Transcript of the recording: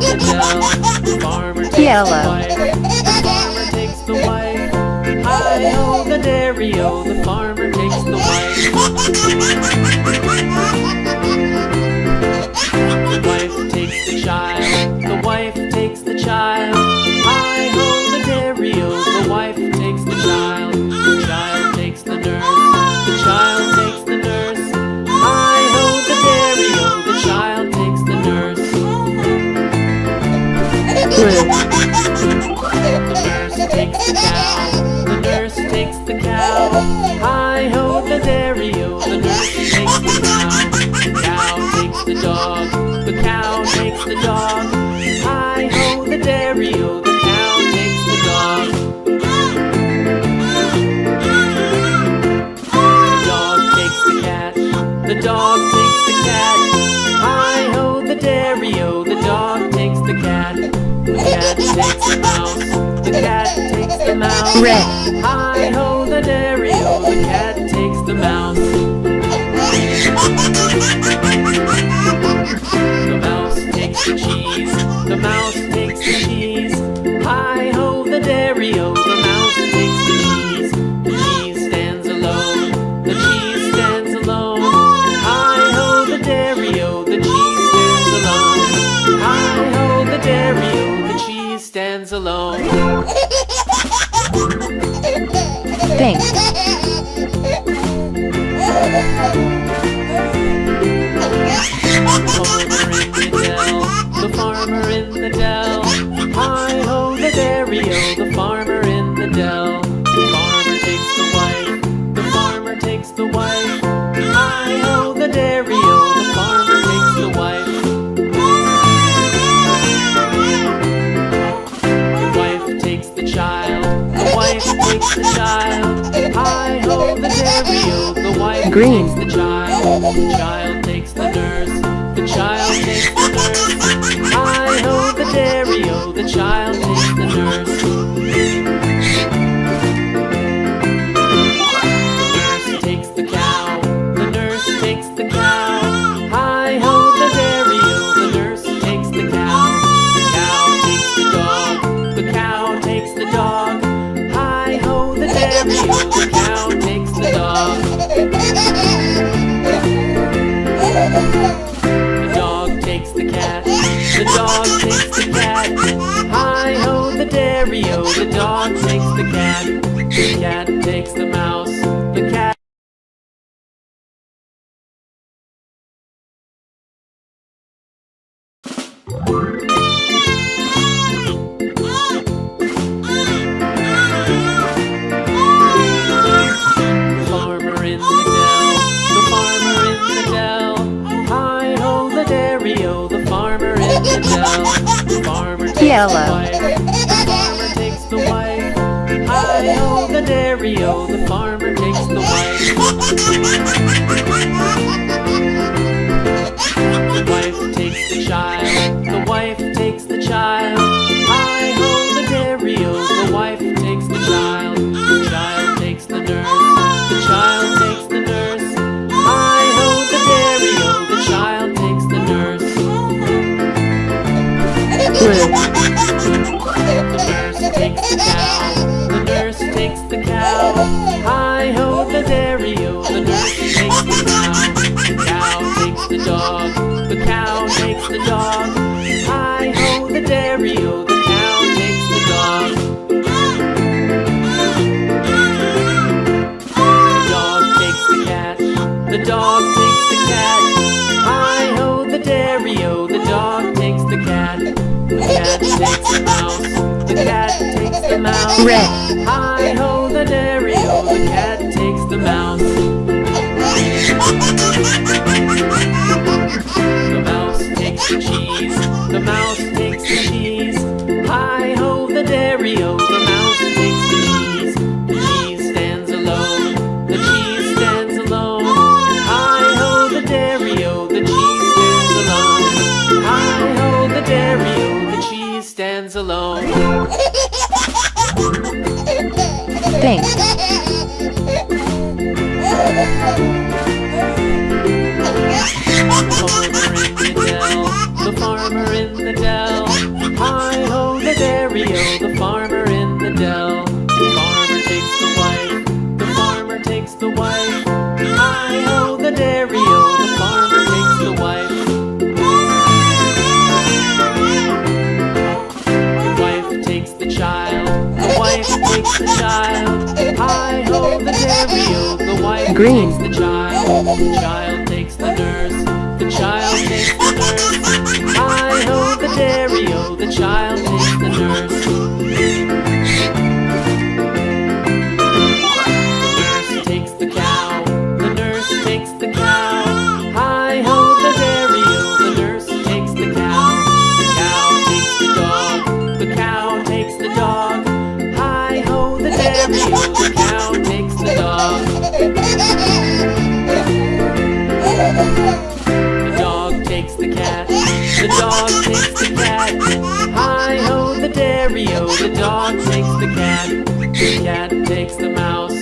the dell. The farmer takes Yellow. the wife. The farmer takes the wife. Hi-ho the dairy-o, the farmer takes the wife. The wife takes the child. The wife takes the child. Hi-ho the dairy-o, the wife takes the child. The child takes the nurse. The child takes the nurse. Hi-ho the dairy-o, the child takes the nurse. Blue. The nurse takes the cow. The nurse takes the cow. Hi-ho the dairy-o, the nurse takes the cow. The cow takes the dog. The cow takes the dog. Hi-ho the dairy-o, the cow takes the dog. The dog takes the cat. The dog takes the cat. Hi-ho the dairy-o, the dog takes the cat. The cat takes the mouse. The cat takes the mouse. Red. Hi-ho the dairy-o, the cat takes the mouse. The mouse takes the cheese. The mouse takes the cheese. Hi-ho the dairy-o, the mouse takes the cheese. The cheese stands alone. The cheese stands alone. Hi-ho the dairy-o, the cheese stands alone. Hi-ho the dairy-o, the cheese stands alone. Thanks. The farmer in the dell. Hi-ho the dairy-o, the farmer in the dell. The farmer takes the wife. The farmer takes the wife. Hi-ho the dairy-o, the farmer takes the wife. The wife takes the child. The wife takes the child. Hi-ho the dairy-o, the wife Green. takes the child. The child takes the nurse. The child takes the nurse. Hi-ho the dairy-o, the child takes the nurse. The nurse takes the cow. The nurse takes the cow. Hi-ho the dairy-o, the nurse takes the cow. The cow takes the dog. The cow takes the dog. Hi-ho the dairy-o, the cow takes the dog. The dog takes the cat. The dog takes the cat. Hi-ho the dairy-o, the dog takes the cat. The cat takes the mouse. The cat The farmer in the dell. The farmer in the dell. Hi-ho the dairy-o, the farmer in the dell. The farmer takes Yellow. the wife. The farmer takes the wife. Hi-ho the dairy-o, the farmer takes the wife. The wife takes the child. The wife takes the child. Hi-ho the dairy-o, the wife takes the child. The child takes the nurse. The child takes the nurse. Hi-ho the dairy-o, the child takes the nurse. Blue. The nurse takes the cow. The nurse takes the cow. Hi-ho the dairy-o, the nurse takes the cow. The cow takes the dog. The cow takes the dog. Hi-ho the dairy-o, the cow takes the dog. The dog takes the cat. The dog takes the cat. Hi-ho the dairy-o, the dog takes the cat. The cat takes the mouse. The cat takes the mouse. Red. Hi-ho the dairy-o, the cat takes the mouse. The mouse takes the cheese. The mouse takes the cheese. Hi-ho the dairy-o, the mouse takes the cheese. The cheese stands alone. The cheese stands alone. Hi-ho the dairy-o, the cheese stands alone. Hi-ho the dairy-o, the cheese stands alone. Thanks. The farmer in the dell. dairy-o, the farmer takes the wife. The wife takes the child, the wife takes the child. Hi-ho, the dairy-o, the wife Green. takes the child. The child takes the nurse, the child takes the nurse. Hi-ho, the dairy-o, the child takes the nurse. The nurse takes the cow, the nurse takes the cow. Hi-ho, the dairy-o, the nurse takes the cow. The cow takes the dog, the cow takes the dog. Hi-ho, the dairy-o, the cow takes the dog. The dog takes the cat, the dog takes the cat. Hi-ho, the dairy-o, the dog takes the cat. The cat takes the mouse,